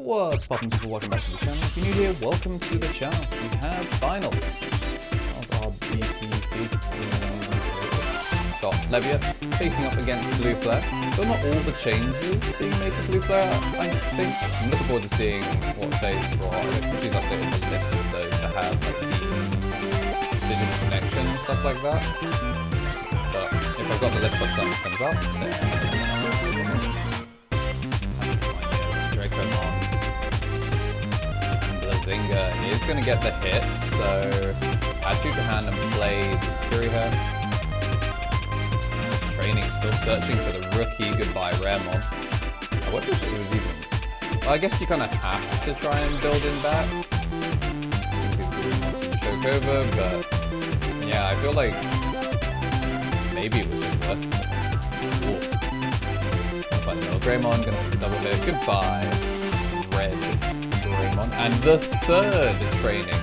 What's poppin' people, welcome back to the channel. If you're new here, welcome to the channel. We have finals of our BT15. Got Levia facing up against Blue Flare. Still not all the changes being made to Blue Flare, I think. I'm looking forward to seeing what phase brought. I think she's updated the list though to have like the digital connection and stuff like that. But if I've got the list by the time this comes out, then Zinger is going to get the hit, so add 2 to hand and play Kuriha. Training, still searching for the rookie. Goodbye, Veemon. I wonder if it was even... Well, I guess you kind of have to try and build in back. Choke over, but yeah, I feel like maybe it was just worth it. But no, Veemon going to see the double hit. Goodbye, Red. And the third training,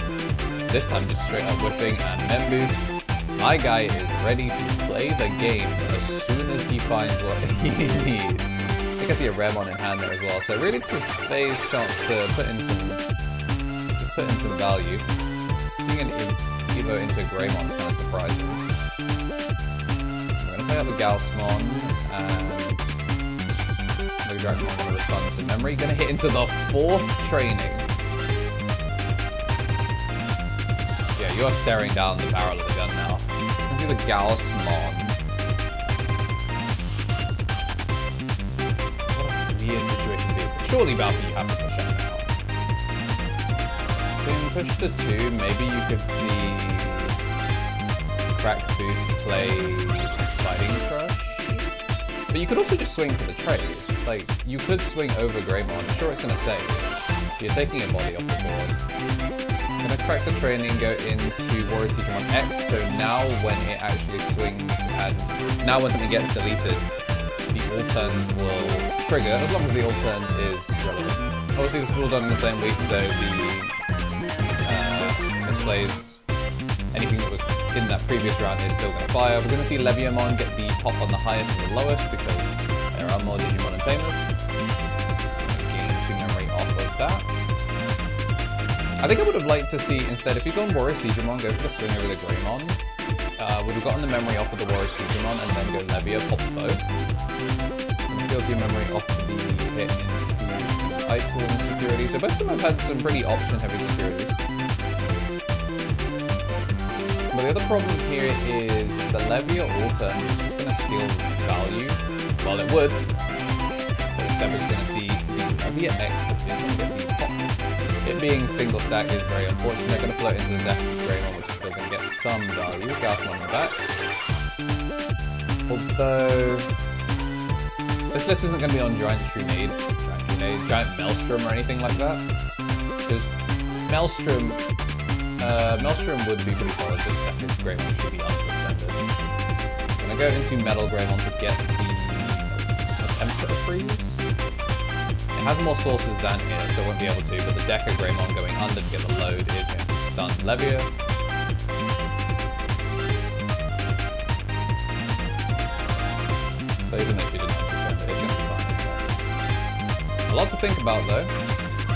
this time just straight up whipping and men boost. My guy is ready to play the game as soon as he finds what he needs. I think I see a Veemon in hand there as well, so really this is Faye's chance to put in some value. Seeing an Evo into Greymon is kind of surprising. I'm gonna play out the gaogamon and Dragmon gonna respond to memory. Gonna hit into the 4th training. Yeah, you are staring down the barrel of the gun now. You can see the gaogamon. What a weird situation to be in. Surely Valky, you have to push out now. Being pushed to 2, maybe you could see Crack Boost play Fighting Crush. But you could also just swing for the trade. Like, you could swing over Greymon. I'm sure it's going to save. You're taking a body off the board. I'm going to crack the training, go into Warrior Digimon X, so now when it actually swings, and now when something gets deleted, the all turns will trigger, as long as the all turn is relevant. Obviously this is all done in the same week, so the displays, anything that was in that previous round is still going to fire. We're going to see Leviamon get the pop on the highest and the lowest because there are more Digimon and Tamers. Gain 2 memory off of that. I think I would have liked to see, instead, if you've gone Warrior Digimon, go for the swing over the Greymon. Would have gotten the memory off of the Warrior Digimon and then go Levia, pop both. And still 2 memory off the hit into Ice Wall and security. So both of them have had some pretty option-heavy securities. But the other problem here is the Levia Alter is going to steal value. Well, it would. But instead we're going to see the Levia X, which is going to get the pop. It being single stack is very unfortunate. They're going to float into the death of Greymon, which is still going to get some value. Gaogamon on the back. Although this list isn't going to be on Giant Maelstrom or anything like that. Because Maelstrom would be pretty solid. This second Greymon should be unsuspended. I'm gonna go into Metal Greymon to get the Temperature Freeze. It has more sources than it, so it won't be able to, but the Deca Greymon going under to get the load is going to stun Levia. So even though she didn't unsuspend it, it's going to be fine. A lot to think about though.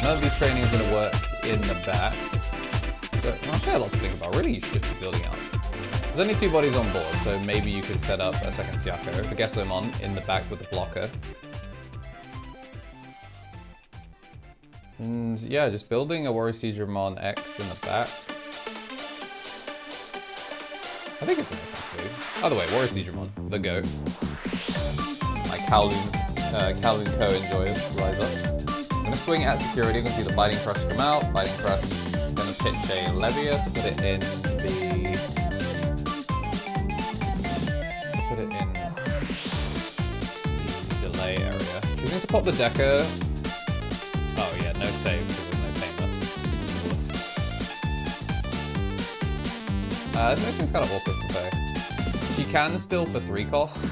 None of these training is going to work in the back. So, I'll say a lot to think about. Really, you should just be building out. There's only 2 bodies on board, so maybe you could set up a second Siako, the gaogamon in the back with the blocker. And yeah, just building a Warrior Digimon X in the back. I think it's nice actually. Either way, Warrior Digimon, the GOAT. My Kowloon co-enjoyers rise up. I'm gonna swing at security, I'm gonna see the Fighting Crush come out. Fighting Crush. Gonna pitch a Levia to put it in the delay area. We're going to pop the Deca. Oh yeah, no save because there's no tamer. This makes things kind of awkward to play. She can still for 3 costs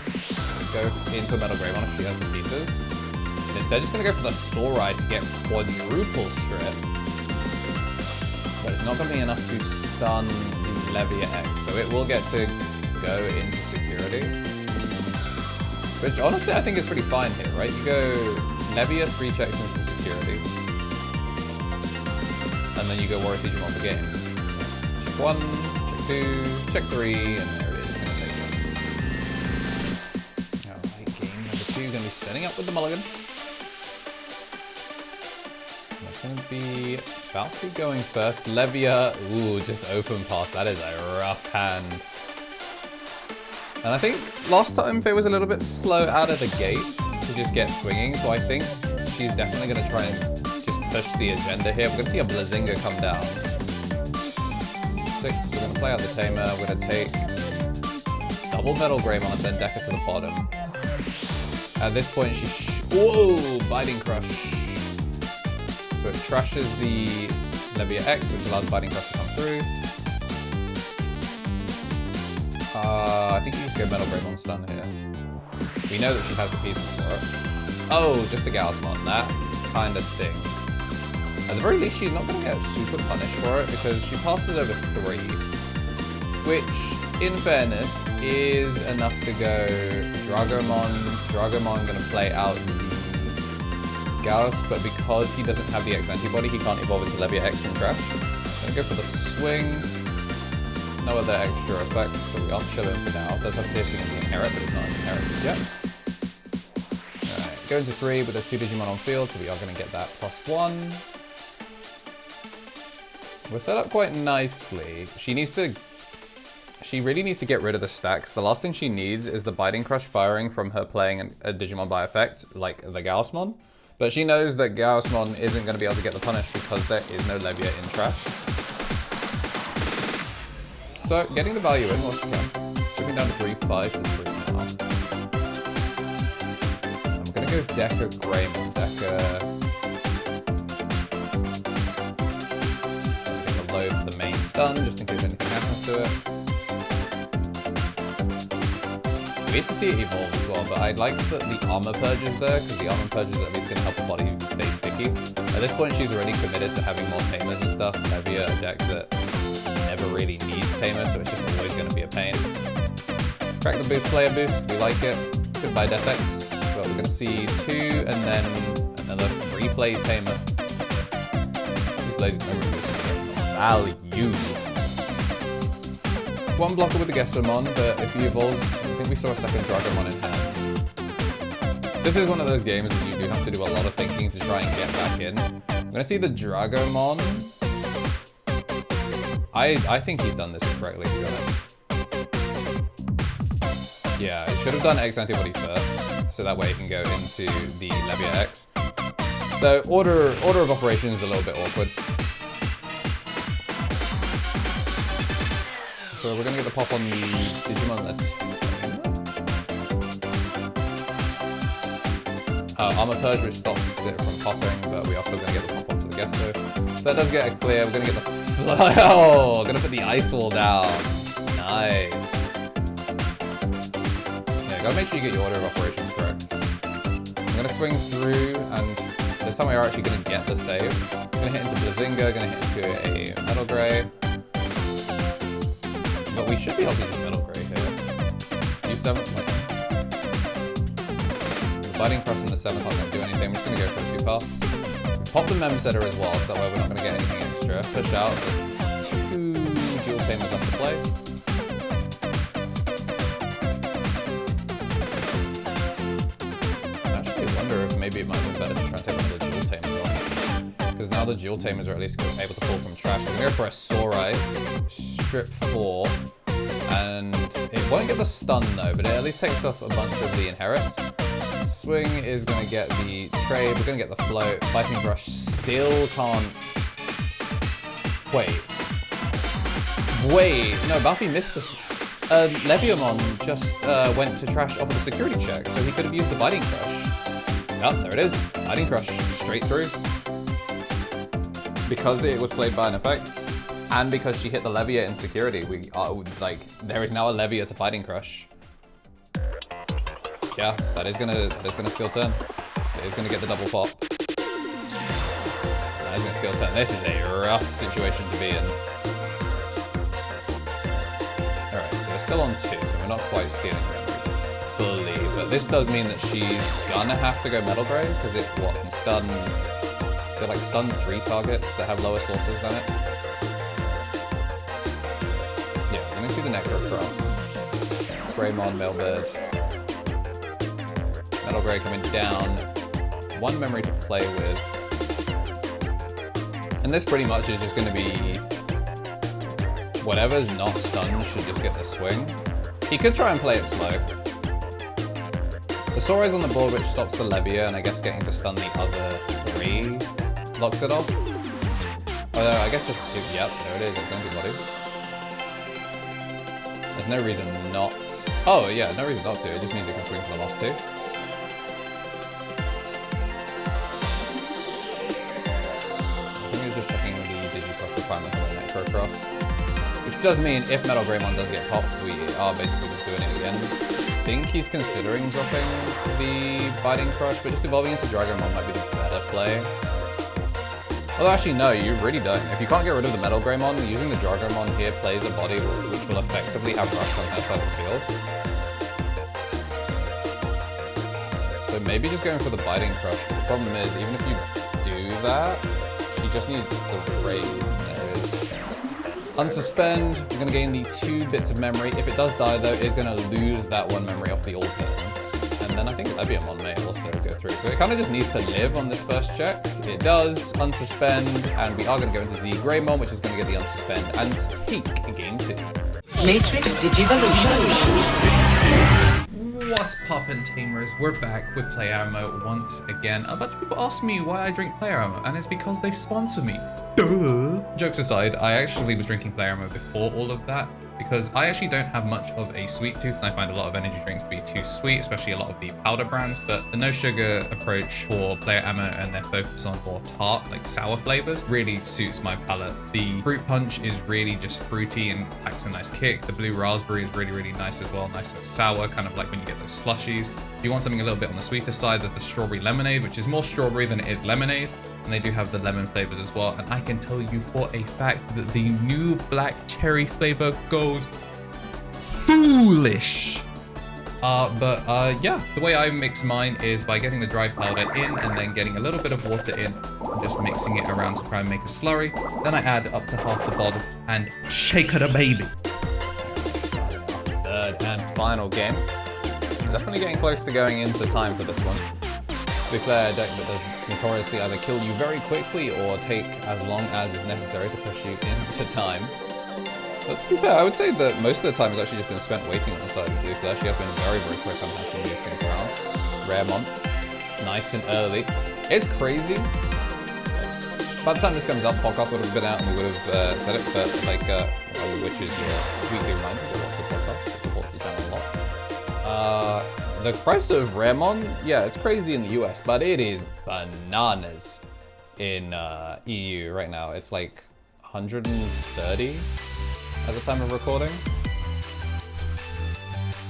go into a Metal Greymon if she has the pieces. Instead, just gonna go for the Saurai to get quadruple strip. But it's not going to be enough to stun Levia X, so it will get to go into security. Which honestly I think is pretty fine here, right? You go Levia 3 checks into security. and then you go Warrior Digimon for game. Check 1, check 2, check 3, and there it is. Gonna take it. Alright, game number 2 gonna be setting up with the mulligan. That's gonna be Valkyrie going first. Levia, ooh, just open pass. That is a rough hand. And I think last time Faye was a little bit slow out of the gate to just get swinging, so I think she's definitely going to try and just push the agenda here. We're going to see a Blazinga come down. 6, we're going to play out the Tamer. We're going to take double Metal Greymon and send Decker to the bottom. At this point, whoa, Biting Crush. So it trashes the Levia X, which allows Biting Crush to come through. I think you just go Metal Greymon stun here. We know that she has the pieces for it. Oh, just the gaogamon. That kind of stings. At the very least, she's not going to get super punished for it because she passes over 3. Which, in fairness, is enough to go Dragomon. Dragomon going to play out the Gauss, but because he doesn't have the X antibody, he can't evolve into Levia X from trash. Going to go for the swing. No other extra effects, so we are chilling for now. Does have piercing in the inherit, but it's not inherited yet. Alright, going to 3 with those 2 Digimon on field, so we are going to get that +1. We're set up quite nicely. She really needs to get rid of the stacks. The last thing she needs is the Biting Crush firing from her playing a Digimon by effect, like the Gaugamon. But she knows that Gaugamon isn't going to be able to get the punish because there is no Levia in trash. So, getting the value in once again. Moving down to 3-5 to 3 now. I'm gonna go Decker Greymon. Decker. I'm gonna load the main stun just in case anything happens to it. We need to see it evolve as well, but I'd like that the Armour Purge is there, because the Armour Purge is at least gonna help the body stay sticky. At this point, she's already committed to having more tamers and stuff. Levia, a deck that never really needs tamer, so it's just always going to be a pain. Crack the boost, player boost, we like it. Goodbye Death X, but we're going to see 2 and then another free play tamer. He plays memory boost and gets value. 1 blocker with the Gaogamon, but if he evolves, I think we saw a second Dragomon in hand. This is one of those games that you do have to do a lot of thinking to try and get back in. I'm going to see the Dragomon. I think he's done this incorrectly, to be honest. Yeah, I should have done X antibody first, so that way it can go into the Levia X. So order of operations is a little bit awkward. So we're gonna get the pop on the Digimon that's Armour Purge, which stops it from popping, but we are still gonna get the pop onto the Gesto. So that does get a clear. We're gonna get the oh, gonna put the ice wall down. Nice. Yeah, gotta make sure you get your order of operations correct. I'm gonna swing through, and this time we are actually gonna get the save. Gonna hit into Blazinga, gonna hit into a Metal Grey. But we should be able to use Metal Grey here. U7, the Biting Crush in the 7th aren't gonna do anything. We're just gonna go for a 2 pass. Pop the Mem Setter as well, so that way we're not going to get anything extra. Push out, there's 2 dual tamers left to play. I actually wonder if maybe it might have been better to try and take one of the dual tamers off. Because now the dual tamers are at least able to pull from trash. We're going to go for a Sorai, strip 4, and it won't get the stun though, but it at least takes off a bunch of the inherits. Swing is going to get the trade, we're going to get the float. Biting Brush still can't... Wait, no, Buffy missed this. Leviamon just went to trash off of the security check, so he could have used the Biting Crush. Oh, there it is. Biting Crush, straight through. Because it was played by an effect, and because she hit the Levia in security, we are, like, there is now a Levia to Biting Crush. Yeah, that is gonna still turn. It is gonna get the double pop. That is gonna still turn. This is a rough situation to be in. Alright, so we're still on 2, so we're not quite stealing them fully, but this does mean that she's gonna have to go Metal Grey, because it can stun. So So like stun 3 targets that have lower sources than it. Yeah, we're gonna see the Necro Cross. Greymon, Mailbird. Metal Grey coming down. 1 memory to play with. And this pretty much is just gonna be whatever's not stunned should just get the swing. He could try and play it slow. The Sora is on the board, which stops the Levia, and I guess getting to stun the other 3 locks it off. Although I guess just, yep, there it is, it's antibody. There's no reason not. Oh yeah, no reason not to, it just means it can swing for the last 2. I think it's just checking the Digicross requirement on the Necrocross. Which does mean if Metal Greymon does get popped, we are basically just doing it again. I think he's considering dropping the Biting Crush, but just evolving into Dragomon might be the better play. Although actually no, you really don't. If you can't get rid of the Metal Greymon, using the Dragomon here plays a body which will effectively have Rush on her side of the field. So maybe just going for the Biting Crush. The problem is, even if you do that, she just needs the raid. Unsuspend, we're going to gain the 2 bits of memory. If it does die though, it's going to lose that 1 memory off the all turns. And then I think Leviamon may also go through. So it kind of just needs to live on this first check. It does, unsuspend, and we are going to go into Z Greymon, which is going to get the unsuspend and take game 2. Matrix Digivolution. What's poppin', Tamers? We're back with Player Ammo once again. A bunch of people ask me why I drink Player Ammo, and it's because they sponsor me. Duh. Jokes aside, I actually was drinking Player Ammo before all of that, because I actually don't have much of a sweet tooth, and I find a lot of energy drinks to be too sweet, especially a lot of the powder brands, but the no sugar approach for Player Ammo and their focus on more tart, like sour flavors, really suits my palate. The fruit punch is really just fruity and packs a nice kick. The blue raspberry is really, really nice as well, nice and sour, kind of like when you get those slushies. If you want something a little bit on the sweeter side, there's the strawberry lemonade, which is more strawberry than it is lemonade. And they do have the lemon flavors as well. And I can tell you for a fact that the new black cherry flavor goes foolish. Yeah, the way I mix mine is by getting the dry powder in and then getting a little bit of water in and just mixing it around to try and make a slurry. Then I add up to half the bottle and shake it a baby. Third and final game. Definitely getting close to going into time for this one. To be fair, a deck that does notoriously either kill you very quickly or take as long as is necessary to push you into time. But to be fair, I would say that most of the time has actually just been spent waiting on the side of Blue Flash. She has been very, very quick on hashing these things around. Veemon, nice and early. It's crazy. By the time this comes out, podcast would have been out and we would have said it, but like, which is your weekly reminder to watch the podcast. It supports the channel a lot. The price of Veemon, yeah, it's crazy in the US, but it is bananas in EU right now. It's like 130 at the time of recording.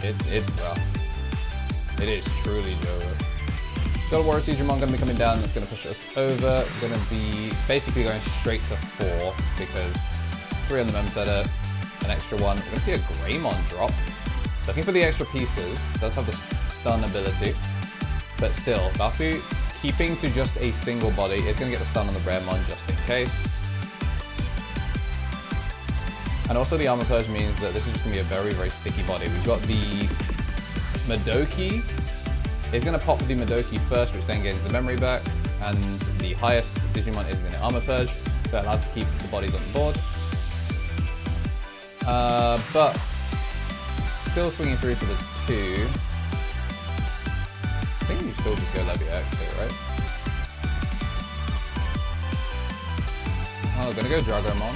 It's rough. It is truly rough. God of War Digimon gonna be coming down. That's gonna push us over. Gonna be basically going straight to 4 because 3 on the mem setter, an extra 1. We're gonna see a Greymon drop. Looking for the extra pieces, does have the stun ability, but still, Bafu keeping to just a single body is going to get the stun on the Veemon just in case. And also the Armour Purge means that this is just going to be a very, very sticky body. We've got the Madoki, is going to pop the Madoki first, which then gains the memory back, and the highest Digimon is going to Armour Purge, so it allows to keep the bodies on the board. But still swinging through for the 2. I think you still just go Levia X here, right? Oh, gonna go Dragomon.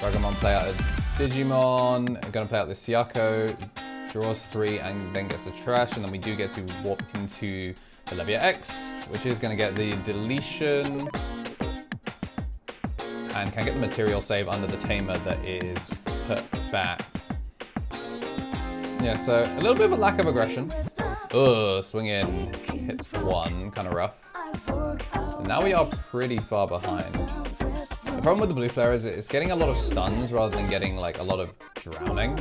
Dragomon play out a Digimon. Gonna play out the Siako. Draws 3 and then gets the trash. And then we do get to warp into the Levia X, which is gonna get the deletion. And can get the material save under the tamer that is put back. Yeah, so a little bit of a lack of aggression. Ugh, swing in, hits 1, kind of rough. And now we are pretty far behind. The problem with the blue flare is it's getting a lot of stuns rather than getting like a lot of drowning.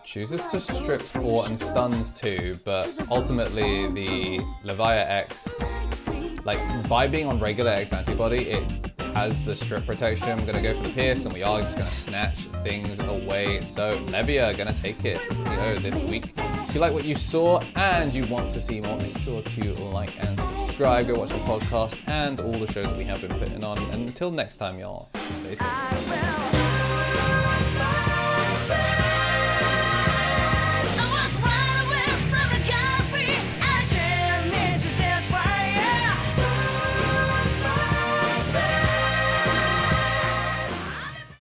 Chooses to strip 4 and stuns 2, but ultimately the Levia X Like, by being on regular X antibody, it has the strip protection. We're gonna go for the pierce, and we are just gonna snatch things away. So Levia are gonna take it, this week. If you like what you saw and you want to see more, make sure to like and subscribe. Go watch the podcast and all the shows that we have been putting on. And until next time, y'all, stay safe.